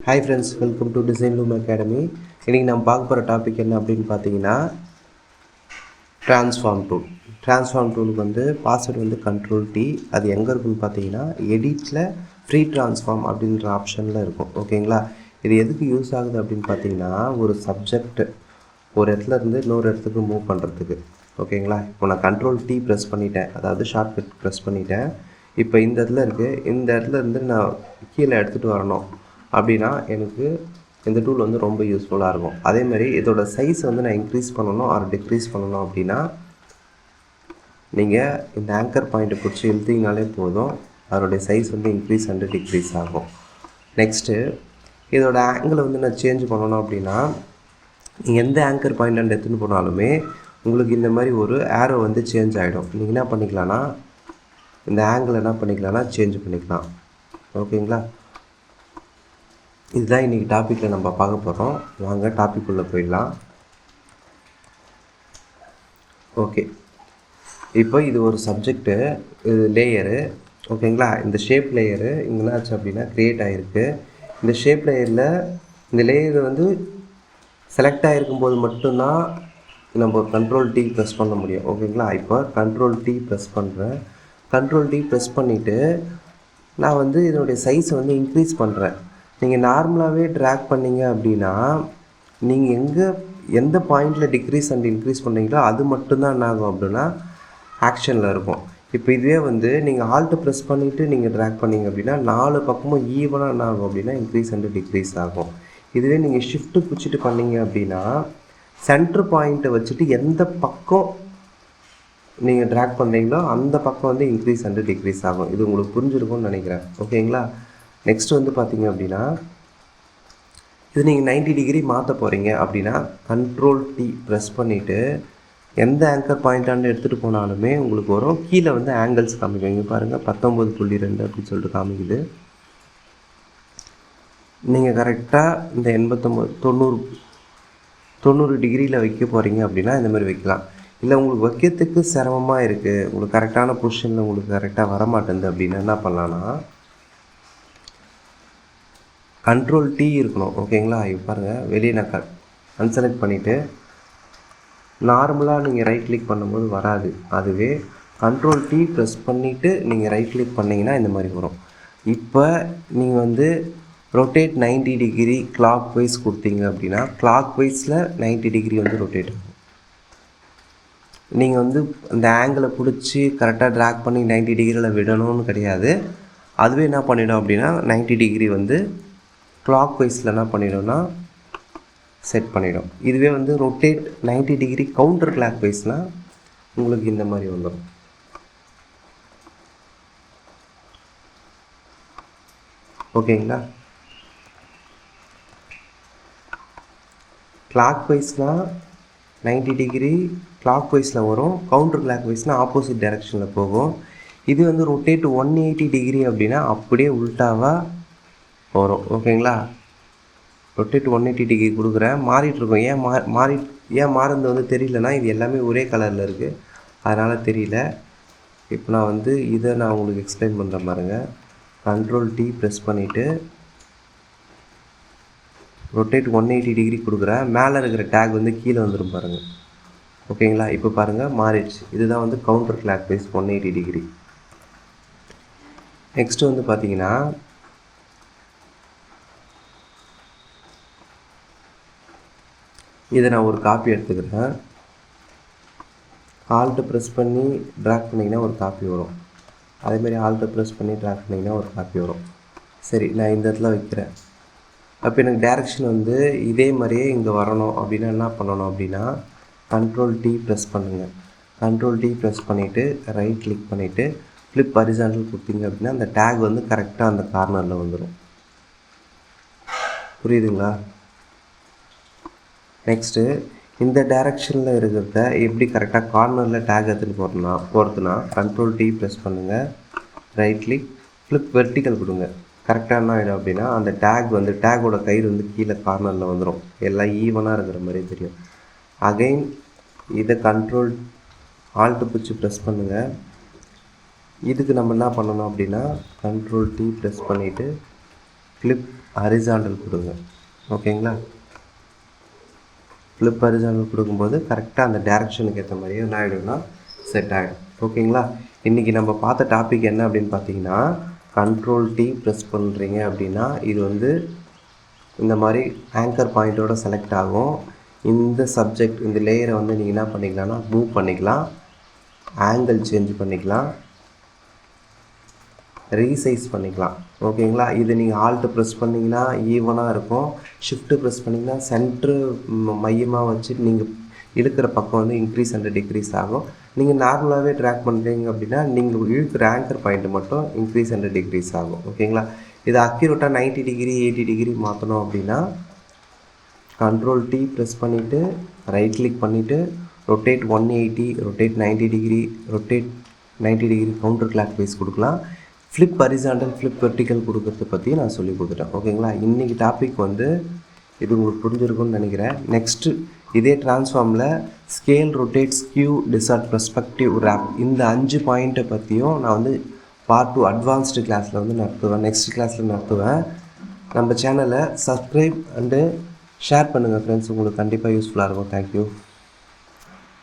Hi friends, welcome to design loom academy. இன்றைக்கி நம்ம பார்க்க போகிற டாபிக் என்ன அப்படின்னு பார்த்தீங்கன்னா, ட்ரான்ஸ்ஃபார்ம் டூலுக்கு வந்து பாஸ்வேர்டு வந்து Ctrl+T. அது எங்கே இருக்குன்னு பார்த்தீங்கன்னா, எடிட்டில் ஃப்ரீ ட்ரான்ஸ்ஃபார்ம் அப்படின்ற ஆப்ஷனில் இருக்கும். ஓகேங்களா? இது எதுக்கு யூஸ் ஆகுது அப்படின்னு பார்த்தீங்கன்னா, ஒரு சப்ஜெக்ட் ஒரு இடத்துல இருந்து இன்னொரு இடத்துக்கு மூவ் பண்ணுறதுக்கு. ஓகேங்களா? இப்போ நான் Ctrl+T ப்ரெஸ் பண்ணிட்டேன், அதாவது ஷார்ட்கட் ப்ரெஸ் பண்ணிட்டேன். இப்போ இந்த இடத்துல இருக்குது, இந்த இடத்துல இருந்து நான் கீழே எடுத்துகிட்டு வரணும் அப்படின்னா எனக்கு இந்த டூல் வந்து ரொம்ப யூஸ்ஃபுல்லாக இருக்கும். அதேமாதிரி இதோட சைஸ் வந்து நான் இன்க்ரீஸ் பண்ணணும் ஆர் டிக்ரீஸ் பண்ணணும் அப்படின்னா நீங்கள் இந்த ஆங்கர் பாயிண்ட்டை பிடிச்சி இழுத்தீங்கனாலே போதும், அதோடைய சைஸ் வந்து இன்க்ரீஸ் அண்ட் டிக்ரீஸ் ஆகும். நெக்ஸ்ட்டு இதோட ஆங்கிளை வந்து நான் சேஞ்ச் பண்ணணும் அப்படின்னா, நீங்கள் எந்த ஆங்கர் பாயிண்ட் அண்ட் எடுத்துன்னு போனாலுமே உங்களுக்கு இந்த மாதிரி ஒரு ஆரோ வந்து சேஞ்ச் ஆகிடும். நீங்கள் என்ன பண்ணிக்கலாம்னா, இந்த ஆங்கிள் என்ன பண்ணிக்கலாம்னா சேஞ்ச் பண்ணிக்கலாம். ஓகேங்களா? இதுதான் இன்றைக்கி டாப்பிக்கில் நம்ம பார்க்க போகிறோம். வாங்க டாபிக் உள்ளே போயிடலாம். ஓகே, இப்போ இது ஒரு சப்ஜெக்டு, இது லேயரு. ஓகேங்களா? இந்த ஷேப் லேயரு இங்கே என்னாச்சு அப்படின்னா க்ரியேட் ஆகிருக்கு. இந்த ஷேப் லேயரில் இந்த லேயர் வந்து செலக்ட் ஆகிருக்கும்போது மட்டும்தான் நம்ம Ctrl+T ப்ரெஸ் பண்ண முடியும். ஓகேங்களா? இப்போ Ctrl+T ப்ரெஸ் பண்ணுறேன். Ctrl+T ப்ரெஸ் பண்ணிவிட்டு நான் வந்து இதனுடைய சைஸை வந்து இன்க்ரீஸ் பண்ணுறேன். நீங்கள் நார்மலாகவே ட்ராக் பண்ணிங்க அப்படின்னா, நீங்கள் எந்த பாயிண்டில் டிக்ரீஸ் அண்ட் இன்க்ரீஸ் பண்ணுறீங்களோ அது மட்டும்தான் என்ன ஆகும் அப்படின்னா ஆக்ஷனில் இருக்கும். இப்போ இதுவே வந்து நீங்கள் ஆல்ட் ப்ரெஸ் பண்ணிவிட்டு நீங்கள் ட்ராக் பண்ணிங்க அப்படின்னா 4 பக்கமும் ஈவனாக என்ன ஆகும் அப்படின்னா இன்க்ரீஸ் அண்ட் டிக்ரீஸ் ஆகும். இதுவே நீங்கள் ஷிஃப்ட்டு பிடிச்சிட்டு பண்ணிங்க அப்படின்னா சென்ட்ரு பாயிண்ட்டை வச்சுட்டு எந்த பக்கம் நீங்கள் ட்ராக் பண்ணுறீங்களோ அந்த பக்கம் வந்து இன்க்ரீஸ் அண்ட் டிக்ரீஸ் ஆகும். இது உங்களுக்கு புரிஞ்சிருக்கும்னு நினைக்கிறேன். ஓகேங்களா? நெக்ஸ்ட் வந்து பார்த்தீங்க அப்படின்னா, இது நீங்கள் 90 டிகிரி மாற்ற போகிறீங்க அப்படின்னா Ctrl+T ப்ரெஸ் பண்ணிவிட்டு எந்த ஆங்கர் பாயிண்ட்டாண்டு எடுத்துகிட்டு போனாலுமே உங்களுக்கு வரும். கீழே வந்து ஆங்கிள்ஸ் காமிக்கும். இங்கே பாருங்கள் 19.2 அப்படின்னு சொல்லிட்டு காமிக்குது. நீங்கள் கரெக்டாக இந்த 90 டிகிரியில் வைக்க போகிறீங்க அப்படின்னா இந்த மாதிரி வைக்கலாம். இல்லை உங்களுக்கு வைக்கிறதுக்கு சிரமமாக இருக்குது, உங்களுக்கு கரெக்டான பொசிஷனில் உங்களுக்கு கரெக்டாக வரமாட்டேங்குது அப்படின்னா என்ன பண்ணலான்னா Ctrl+T இருக்கணும். ஓகேங்களா? இப்போ பாருங்கள், வெளியே நான் அன்செலக்ட் பண்ணிவிட்டு நார்மலாக நீங்கள் ரைட் கிளிக் பண்ணும்போது வராது. அதுவே Ctrl+T ப்ரெஸ் பண்ணிவிட்டு நீங்கள் ரைட் கிளிக் பண்ணிங்கன்னா இந்த மாதிரி வரும். இப்போ நீங்கள் வந்து ரொட்டேட் 90 டிகிரி கிளாக் வைஸ் கொடுத்தீங்க அப்படின்னா கிளாக் வைஸில் 90 டிகிரி வந்து ரொட்டேட் ஆகும். நீங்கள் வந்து அந்த ஆங்கிளை பிடிச்சி கரெக்டாக ட்ராக் பண்ணி 90 டிகிரியில் விடணும்னு கிடையாது. அதுவே என்ன பண்ணிடும் அப்படின்னா 90 டிகிரி வந்து கிளாக் வைஸில் என்ன பண்ணிடும்னா செட் பண்ணிடும். இதுவே வந்து ரொட்டேட் 90 டிகிரி கவுண்டர் கிளாக் வைஸ்னால் உங்களுக்கு இந்த மாதிரி வந்துடும். ஓகேங்களா? கிளாக் வைஸ்னால் 90 டிகிரி கிளாக் வைஸில் வரும், கவுண்டர் கிளாக் வைஸ்னால் ஆப்போசிட் டைரெக்ஷனில் போகும். இது வந்து ரொட்டேட் 180 டிகிரி அப்படின்னா அப்படியே உல்ட்டாவாக வரும். ஓகேங்களா? ரொட்டேட் 180 டிகிரி கொடுக்குறேன், மாறிட்டுருக்கோம். ஏன் மாறுறது வந்து தெரியலனா இது எல்லாமே ஒரே கலரில் இருக்குது, அதனால் தெரியல. இப்போ நான் வந்து இதை நான் உங்களுக்கு எக்ஸ்பிளைன் பண்ணுற பாருங்கள். Ctrl+T ப்ரெஸ் பண்ணிவிட்டு ரொட்டேட் 180 டிகிரி கொடுக்குறேன். மேலே இருக்கிற டேக் வந்து கீழே வந்துடும் பாருங்கள். ஓகேங்களா? இப்போ பாருங்கள் மாறிடுச்சு. இதுதான் வந்து counter clockwise 180 degree. Next வந்து பார்த்தீங்கன்னா, இதை நான் ஒரு காப்பி எடுத்துக்கிறேன். ஆல்ட்டு ப்ரெஸ் பண்ணி ட்ராக் பண்ணிங்கன்னா ஒரு காப்பி வரும். அதேமாதிரி ஆல்ட்டு ப்ரெஸ் பண்ணி ட்ராக் பண்ணிங்கன்னா ஒரு காப்பி வரும். சரி, நான் இந்த இடத்துல வைக்கிறேன். அப்போ எனக்கு டேரெக்ஷன் வந்து இதே மாதிரியே இங்கே வரணும் அப்படின்னா என்ன பண்ணணும் அப்படின்னா Ctrl+T ப்ரெஸ் பண்ணுங்கள். Ctrl+T ப்ரெஸ் பண்ணிவிட்டு ரைட் கிளிக் பண்ணிவிட்டு ஃப்ளிப் ஹரிசாண்டல் கொடுத்தீங்க அப்படின்னா அந்த டேக் வந்து கரெக்டாக அந்த கார்னரில் வந்துடும். புரியுதுங்களா? நெக்ஸ்ட்டு இந்த டைரெக்ஷனில் இருக்கிறத எப்படி கரெக்டாக கார்னரில் டேக் எடுத்துகிட்டு போகிறதுனா Ctrl+T ப்ரெஸ் பண்ணுங்கள், ரைட் கிளிக், ஃப்ளிப் வெர்டிக்கல் கொடுங்க. கரெக்டாக என்ன ஆகிடும் அப்படின்னா அந்த டேக் வந்து டேக்கோட கயிறு வந்து கீழே கார்னரில் வந்துடும். எல்லாம் ஈவனாக இருக்கிற மாதிரி தெரியும். அகைன் இதை ஆல்ட்டு பிடிச்சி ப்ரெஸ் பண்ணுங்கள். இதுக்கு நம்ம என்ன பண்ணணும் அப்படின்னா Ctrl+T ப்ரெஸ் பண்ணிவிட்டு ஃப்ளிப் ஹரிசாண்டல் கொடுங்க. ஓகேங்களா? ஃப்ளிப் ஹரிசாண்டல் கொடுக்கும்போது கரெக்டாக அந்த டேரெக்ஷனுக்கு ஏற்ற மாதிரியே என்ன ஆகிடும்னா செட் ஆகிடும். ஓகேங்களா? இன்றைக்கி நம்ம பார்த்த டாபிக் என்ன அப்படின்னு பார்த்தீங்கன்னா, Ctrl+T ப்ரெஸ் பண்ணுறீங்க அப்படின்னா இது வந்து இந்த மாதிரி ஆங்கர் பாயிண்ட்டோட செலக்ட் ஆகும். இந்த சப்ஜெக்ட் இந்த லேயரை வந்து நீங்கள் என்ன பண்ணிக்கலாம்னா மூவ் பண்ணிக்கலாம், ஆங்கிள் சேஞ்ச் பண்ணிக்கலாம், ரீசைஸ் பண்ணிக்கலாம். ஓகேங்களா? இது நீங்கள் ஆல்ட்டு ப்ரெஸ் பண்ணிங்கன்னா ஈவனாக இருக்கும், ஷிஃப்ட்டு ப்ரெஸ் பண்ணிங்கன்னா சென்ட்ரு மையமாக வச்சு நீங்கள் இழுக்கிற பக்கம் வந்து இன்க்ரீஸ் அண்ட் டிக்ரீஸ் ஆகும். நீங்கள் நார்மலாகவே ட்ராக் பண்ணுறீங்க அப்படின்னா நீங்கள் இழுக்கிற ஆங்கர் பாயிண்ட் மட்டும் இன்க்ரீஸ் அண்ட் டிக்ரீஸ் ஆகும். ஓகேங்களா? இது அக்யூரேட்டாக 90 டிகிரி 80 டிகிரி மாற்றணும் அப்படின்னா Ctrl+T ப்ரெஸ் பண்ணிவிட்டு ரைட் கிளிக் பண்ணிவிட்டு rotate 180, rotate 90 degree, rotate 90 degree counter clockwise கொடுக்கலாம். ஃப்ளிப் ஹரிசாண்டல், ஃப்ளிப் வெர்டிக்கல் கொடுக்கறத பற்றி நான் சொல்லி கொடுத்துட்டேன். ஓகேங்களா? இன்றைக்கி டாபிக் வந்து இது உங்களுக்கு புரிஞ்சிருக்கும்னு நினைக்கிறேன். நெக்ஸ்ட்டு இதே ட்ரான்ஸ்ஃபார்மில் scale, rotate, skew, distort, perspective, warp இந்த 5 பாயிண்ட்டை பற்றியும் நான் வந்து பார்ட் 2 அட்வான்ஸ்டு கிளாஸில் வந்து நடத்துவேன், நெக்ஸ்ட் கிளாஸில் நடத்துவேன். நம்ம சேனலை சப்ஸ்கிரைப் அண்டு ஷேர் பண்ணுங்கள் ஃப்ரெண்ட்ஸ், உங்களுக்கு கண்டிப்பாக யூஸ்ஃபுல்லாக இருக்கும். தேங்க்யூ.